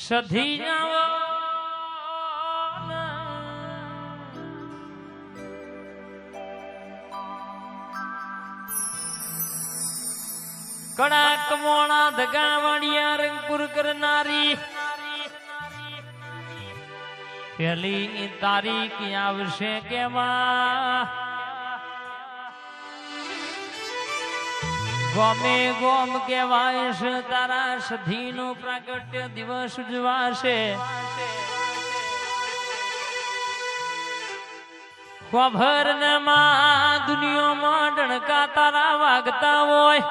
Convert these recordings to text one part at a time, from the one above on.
સધી જાઓ કડા કમોણા ધગાવાડિયા રંગપુર કરનારી પેલી તારીખ આવશે કેમાં ગોમે ગોમ કેવાય છે તારા સધીનો પ્રાગટ્ય દિવસ ઉજવાશે ખબર ને માં દુનિયામાં ડણકા તારા વાગતા હોય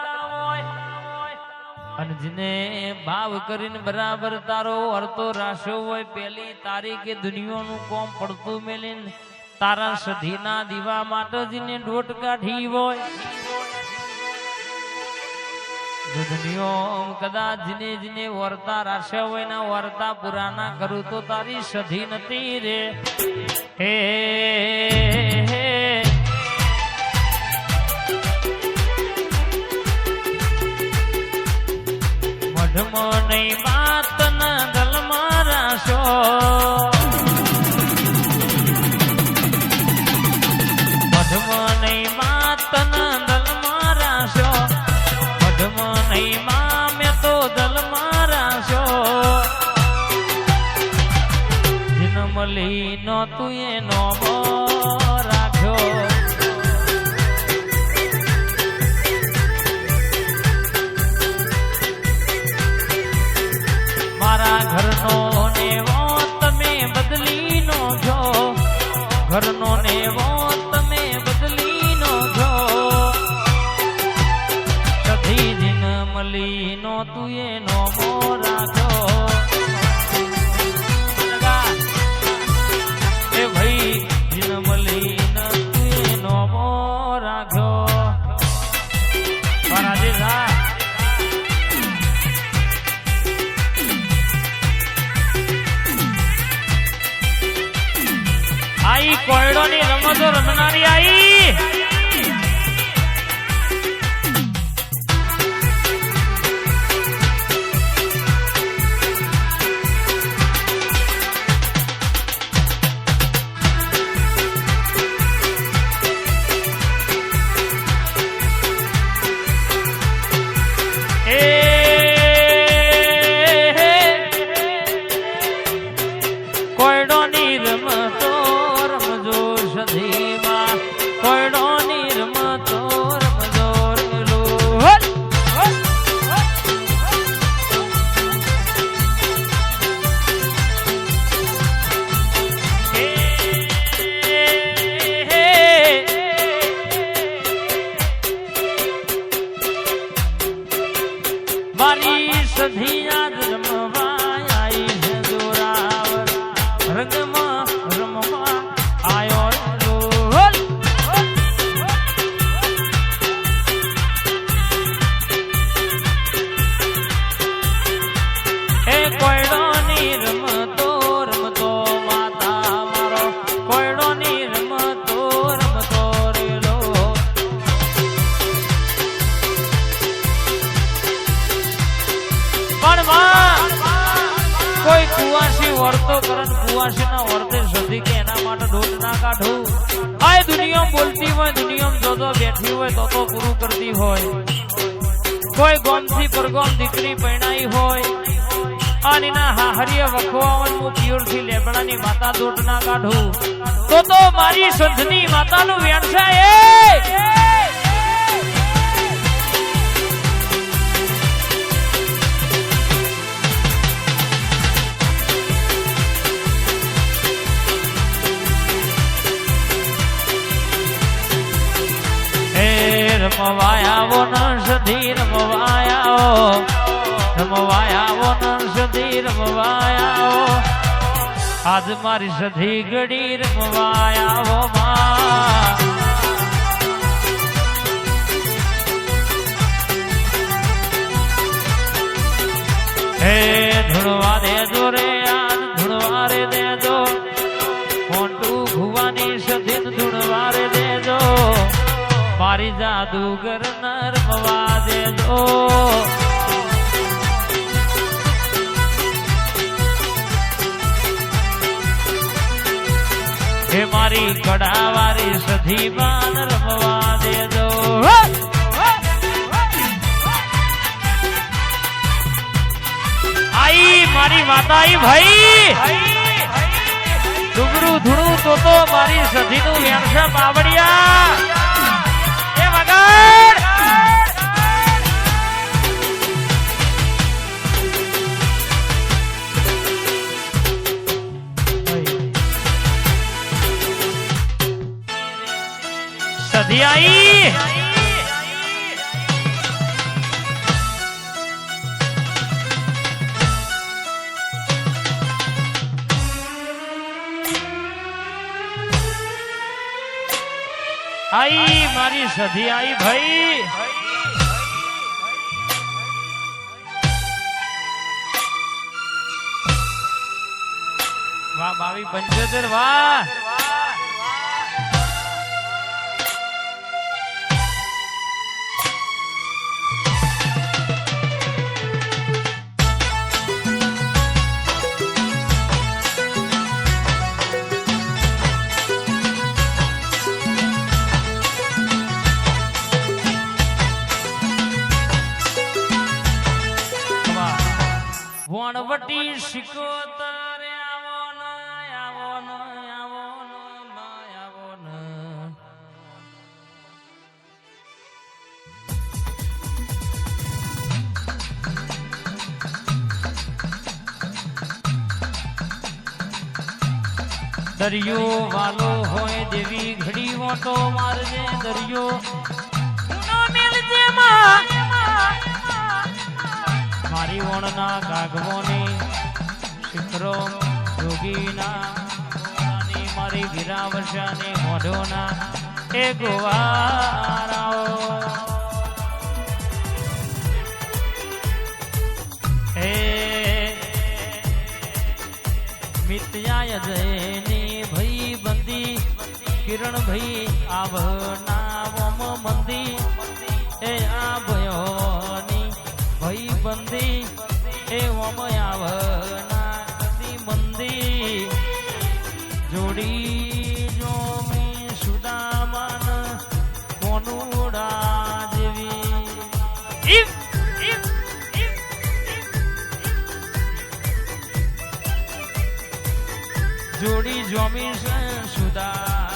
અને જેને ભાવ કરીને બરાબર તારો અર્થો રાખ્યો હોય પેલી તારીખે દુનિયાનું કોમ પડતું મેલીને તારા સધીના દીવા માટે જેને ડોટ કાઢી હોય દુનિયા કદાચ જીને જીને વર્તા રાખ્યા હોય ના વર્તા પુરાના કરું તો તારી સધી નથી રે હે મઢમો નહીં વાત ના દલમાં રાશો મઢમો નહીં વાત ના દલમાં રાશો મઢમો નહીં માં મેં તો દલમાં રાશો જન્મલી નો તું એનો રાખ્યો મારા ઘરનો નેવો તમે બદલી નો છો ઘરનો નેવો તમે બદલી નો છો સધી દિન મલી નો તું એનો મો રાખો એ ભાઈ દિન મલી નો તું એનો મો રાખો મારા દેશા આઈ કોયડો ની રમતો રમનારી આઈ કોયડો ની રમતો મારી સધી યાદ રમવા આઈ છે જોરાવર રંગમાં રમવા આયો રોલ એ કોયડો ની રમતો રમતો માતા મારો કોયડો ની રમતો રમતો રેલો કોઈ કુવાસી વર્તો કરન કુવાસી ના વર્તે સધી કે એના માટે ડોટ ના કાઢું આ દુનિયા બોલતી હોય દુનિયા જોતો બેઠી હોય તો પૂરું કરતી હોય કોઈ ગોમથી પરગોમ દીકરી પૈણાઈ હોય અને ના હાહરીએ વખવાવન હું પિયોર થી લેબડાની માતા ડોટ ના કાઢું તો મારી સંધની માતાનું વ્યવસાય રમવાયાવો ન સધી રમવાયાવો રમવાયાવો ન સધી રમવાયાવો આજ મારી સધી ઘડી રમવાયાવો માં હે ધૂણવા દેજો રે આજ ધૂણવા રે દેજો મોટું ભુવાની સધી ધૂણવા રે દેજો મારી જાદુગર નરમવા દેજો હે મારી કડાવારી સધી બાન રમવા દેજો આઈ મારી માતા આઈ ભાઈ ડુગરું ધૂણું તો મારી સધીનું વેણસા પાવડિયા એ વગર સધી આઈ આઈ મારી સધી આઈ ભાઈ વાહ 2275 વાહ વણવટી શિકોતરે આવો ન આવો ન આવો ન આવો ન દરિયો વાલો હોય દેવી ઘડી મોટો મારજે દરિયો મેલજે મારી વણના કાગમોની શિખરો જોગીના મારી ગિરાવશાની મોઢોના એ ગોવારાઓ એ મિત્યાય જયની ભઈ બંદી કિરણ ભઈ આવના વમ મંદી એ આ ભયોની ભઈ બંદી એ વમયાવના કદી મંદી જોડી જો મેં સુદામન કોનુડા જેવી જોડી જોમી સુદા